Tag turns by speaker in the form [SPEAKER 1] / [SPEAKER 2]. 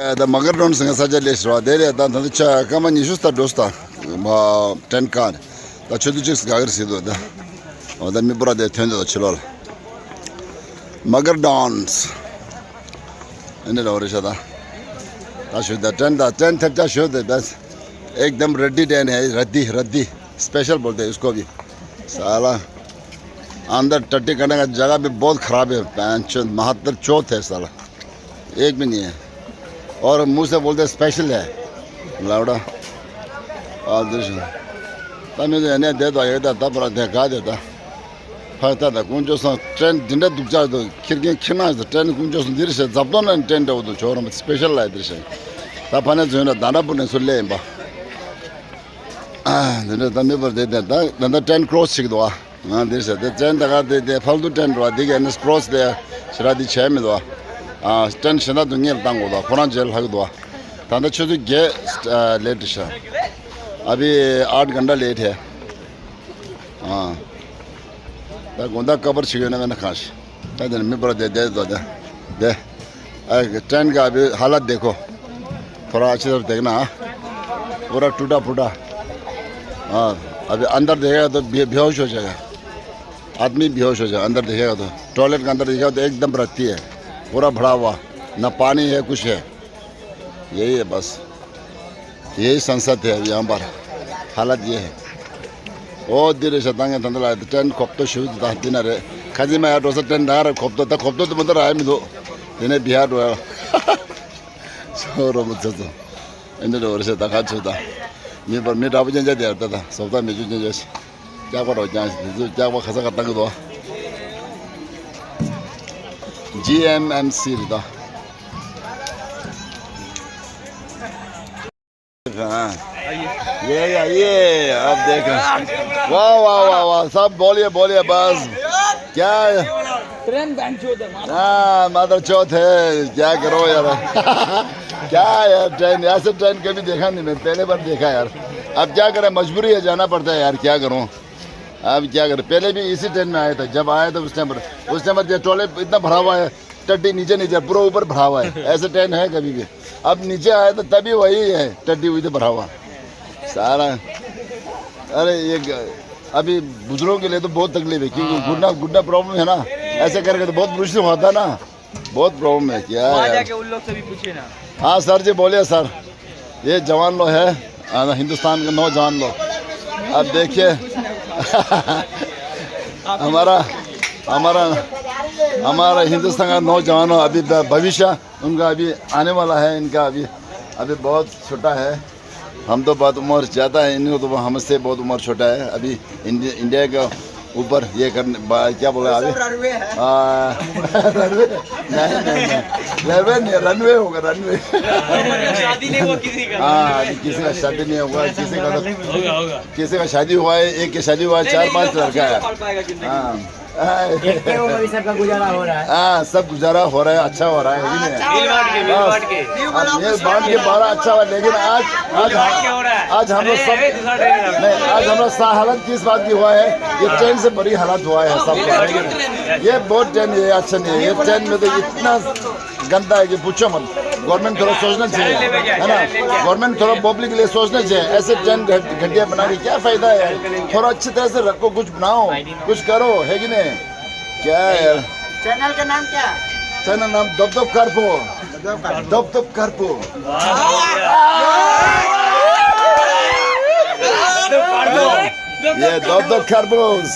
[SPEAKER 1] The Magadon sing a list, there than the Kaman Yusta Dosta, 10 card. The Chudichis Gagarsido, or the Mibra de Tender the Chilol. Magadons. And the Orishada. I should the 10 Tata show that that's egg them ready then, Raddi, special birthday, Uskobi. Sala. अंदर टट्टी करने का जगह भी बहुत ख़राब है पैंच महत्तर चौथ है साला एक भी नहीं है और मुंह से बोलते स्पेशल है लाउडा और दूसरा तब मुझे इन्हें दे दो ये देता पर देखा देता फलता था कौन जो सो ट्रेन जिन्हें दुख जाए तो खिड़की खिना है तो ट्रेन कौन जो सो दृश्य जब तो ना ट्रेन तो वो तो छोड़ मत स्पेशल है दृश्य तब हने जो है दाना पुने सुन ले इम्बा जिन्हें तब पर दे देता नंदा ट्रेन क्रॉस चिक दो हाँ देर से ट्रेन तक दे फालतू ट्रेन रहा दिखे एन क्रॉस दे शरादी छः में दो ट्रेन शना दुनिया तंग होता पुरान जेल हक दो तांदा छोटी गे लेट शा अभी 8 घंटा लेट है हाँ तक गुंडा कबर छिगने में न खास तादे में बड़ा दे ट्रेन का अभी हालत देखो थोड़ा अच्छी तरह देखना पूरा टूटा फूटा हाँ अभी अंदर देखेगा तो बेहोश हो जाएगा आदमी बेहोश हो जाएगा अंदर देखेगा तो टॉयलेट के अंदर देखेगा तो एकदम रखती है पूरा भरा हुआ ना पानी है कुछ है यही है बस यही संसद है यहाँ पर हालत ये है बहुत देर से तांगे तंदला ट्रेन खोप तो शुरू था दिन रे खाजी में यार दोस्त ट्रेन ना खोप तो मतलब आए मिलो इन्हें बिहार हुआ सो मुझसे तो इन्हें डोर से तक छूता मैं डाबू जंजा दे आता था सोता में जो जैसे क्या करो क्या वो खसा करता दो GMMC था ये अब देखो वाह वाह वाह वाह सब बोलिए बस क्या
[SPEAKER 2] ट्रेन बैंक चौथ
[SPEAKER 1] हाँ मादर चौथ है क्या करो यार क्या यार ट्रेन ऐसे ट्रेन कभी देखा नहीं मैं पहले बार देखा यार अब क्या करें मजबूरी है जाना पड़ता है यार क्या करूं अब क्या करें पहले भी इसी ट्रेन में आया था जब आया था उस टाइम पर टॉयलेट इतना भरा हुआ है टट्टी नीचे पूरा ऊपर भरा हुआ है ऐसे ट्रेन है कभी भी अब नीचे आया तो तभी वही है टट्टी हुई तो भरा हुआ सारा अरे ये अभी बुजुर्गों के लिए तो बहुत तकलीफ है क्योंकि गुड्डा प्रॉब्लम है ना ऐसे करके तो बहुत मुश्किल होता है ना बहुत प्रॉब्लम है क्या
[SPEAKER 2] जाके उन लोग से भी पूछिए ना
[SPEAKER 1] हाँ सर जी बोलिए सर ये जवान लोग है हिंदुस्तान के नौजवान लोग अब देखिए हमारा हिंदुस्तान का नौजवान अभी भविष्य उनका अभी आने वाला है इनका अभी बहुत छोटा है हम तो बहुत उम्र ज़्यादा है इनको तो हमसे बहुत उम्र छोटा है अभी इंडिया का ऊपर ये करने क्या बोला अभी रनवे होगा रनवे
[SPEAKER 2] शादी नहीं हुआ किसी का
[SPEAKER 1] हाँ किसी का शादी नहीं होगा किसी का शादी हुआ है एक की शादी हुआ है 4-5 लड़का है हाँ
[SPEAKER 2] सबका गुजारा हो रहा है
[SPEAKER 1] हाँ सब गुजारा हो रहा है अच्छा हो रहा है ये बात के बड़ा अच्छा हुआ लेकिन आज हम लोग सब नहीं आज हम लोग हालत किस बात की हुआ है ये ट्रेन से बड़ी हालत हुआ है सब ये बहुत ट्रेन ये अच्छा नहीं है ये ट्रेन में तो इतना गंदा है कि पूछो मत गवर्नमेंट थोड़ा सोचना चाहिए है ना गवर्नमेंट थोड़ा पब्लिक के लिए सोचना चाहिए ऐसे ट्रेन घटिया बना के क्या फायदा है थोड़ा अच्छी तरह से रखो कुछ बनाओ कुछ करो है कि नहीं क्या यार
[SPEAKER 2] चैनल का नाम क्या
[SPEAKER 1] चैनल नाम दब करपो ये दब करपोस